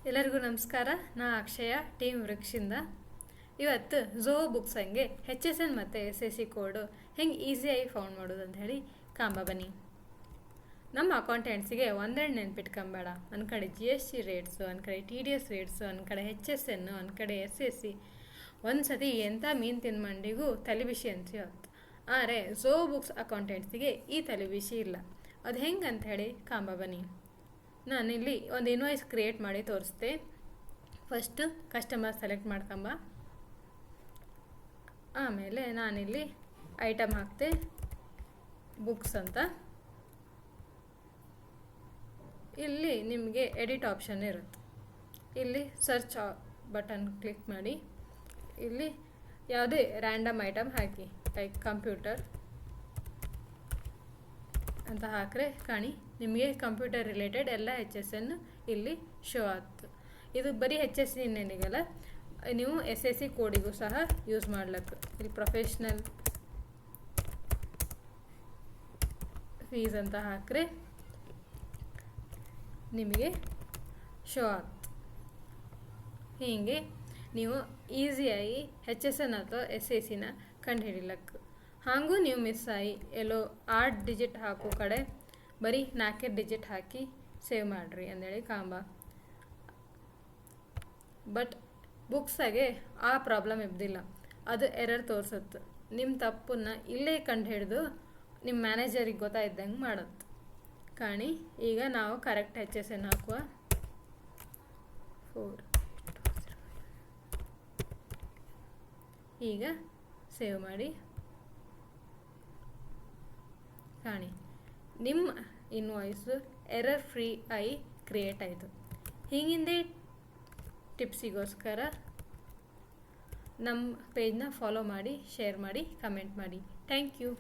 ಎಲ್ಲರಿಗೂ ನಮಸ್ಕಾರ. ನಾ ಅಕ್ಷಯ, ಟೀಮ್ ವೃಕ್ಷಿಂದ. ಇವತ್ತು ಝೋ ಬುಕ್ಸ್ ಹಂಗೆ HSN ಮತ್ತು SSC ಕೋಡು ಹೆಂಗೆ ಈಸಿಯಾಗಿ ಫೌಂಡ್ ಮಾಡೋದು ಅಂತ ಹೇಳಿ ಬನ್ನಿ. ನಮ್ಮ ಅಕೌಂಟೆಂಟ್ಸಿಗೆ ಒಂದೆರಡು ನೆನ್ಪಿಟ್ಕೊಂಬೇಡ. ಒಂದು ಕಡೆ GST ರೇಟ್ಸು, ಒಂದು ಕಡೆ TDS ರೇಟ್ಸು, ಒಂದು ಕಡೆ HSN, ಒಂದು ಕಡೆ SSC. ಒಂದು ಸತಿ ಎಂಥ ಮೀನು ತಿಂದ ಮಂಡಿಗೂ ತಲೆಬಿಸಿ ಅಂತ ಇವತ್ತು. ಆದರೆ ಝೋ ಬುಕ್ಸ್ ಅಕೌಂಟೆಂಟ್ಸಿಗೆ ಈ ತಲೆಬಿಸಿ ಇಲ್ಲ. ಅದು ಹೆಂಗೆ ಅಂತ ಹೇಳಿ ಬನ್ನಿ. ನಾನಿಲ್ಲಿ ಒಂದು ಇನ್ವಾಯ್ಸ್ ಕ್ರಿಯೇಟ್ ಮಾಡಿ ತೋರಿಸ್ತೆ. ಫಸ್ಟು ಕಸ್ಟಮರ್ ಸೆಲೆಕ್ಟ್ ಮಾಡ್ಕೊಂಬ. ಆಮೇಲೆ ನಾನಿಲ್ಲಿ ಐಟಮ್ ಹಾಕ್ತೆ, ಬುಕ್ಸ್ ಅಂತ. ಇಲ್ಲಿ ನಿಮಗೆ ಎಡಿಟ್ ಆಪ್ಷನ್ ಇರುತ್ತೆ. ಇಲ್ಲಿ ಸರ್ಚ್ ಬಟನ್ ಕ್ಲಿಕ್ ಮಾಡಿ ಇಲ್ಲಿ ಯಾವುದೇ ರ್ಯಾಂಡಮ್ ಐಟಮ್ ಹಾಕಿ, ಲೈಕ್ ಕಂಪ್ಯೂಟರ್ ಅಂತ ಹಾಕ್ರೆ ಕಾಣಿ ನಿಮಗೆ ಕಂಪ್ಯೂಟರ್ ರಿಲೇಟೆಡ್ ಎಲ್ಲ HSN ಇಲ್ಲಿ ಶೋ ಆಗ್ತು. ಇದು ಬರೀ HSC ಇನ್ನೇನಿಗಲ್ಲ, ನೀವು SSC ಕೋಡಿಗೂ ಸಹ ಯೂಸ್ ಮಾಡ್ಲಕ್ಕೆ. ಇಲ್ಲಿ ಪ್ರೊಫೆಷ್ನಲ್ ಫೀಸ್ ಅಂತ ಹಾಕ್ರೆ ನಿಮಗೆ ಶೋ ಆಗ್ತು. ಹೀಗೆ ನೀವು ಈಸಿಯಾಗಿ HSN ಅಥವಾ SSCನ ಕಂಡುಹಿಡಿಲಕ್ಕೆ. ಹಾಗೂ ನೀವು ಮಿಸ್ ಆಗಿ ಎಲ್ಲೋ 8 ಡಿಜಿಟ್ ಹಾಕೋ ಕಡೆ ಬರೀ 4 ಡಿಜಿಟ್ ಹಾಕಿ ಸೇವ್ ಮಾಡಿರಿ ಅಂದೇಳಿ ಬಟ್ ಬುಕ್ಸಾಗೆ ಆ ಪ್ರಾಬ್ಲಮ್ ಇದ್ದಿಲ್ಲ. ಅದು ಎರರ್ ತೋರಿಸುತ್ತೆ. ನಿಮ್ಮ ತಪ್ಪನ್ನು ಇಲ್ಲೇ ಕಂಡು ಹಿಡಿದು ನಿಮ್ಮ ಮ್ಯಾನೇಜರಿಗೆ ಗೊತ್ತಾಯ್ದಂಗೆ ಮಾಡುತ್ತೆ. ಕಾಣಿ ಈಗ ನಾವು ಕರೆಕ್ಟ್ HSN ಹಾಕುವ. 4 ಈಗ ಸೇವ್ ಮಾಡಿ ಕಾಣಿ ನಿಮ್ಮ ಇನ್ವಾಯ್ಸು ಎರರ್ ಫ್ರೀ ಆಗಿ ಕ್ರಿಯೇಟ್ ಆಯಿತು. ಹೀಗಿಂದೇ ಟಿಪ್ಸಿಗೋಸ್ಕರ ನಮ್ಮ ಪೇಜ್ನ ಫಾಲೋ ಮಾಡಿ, ಶೇರ್ ಮಾಡಿ, ಕಮೆಂಟ್ ಮಾಡಿ. Thank you.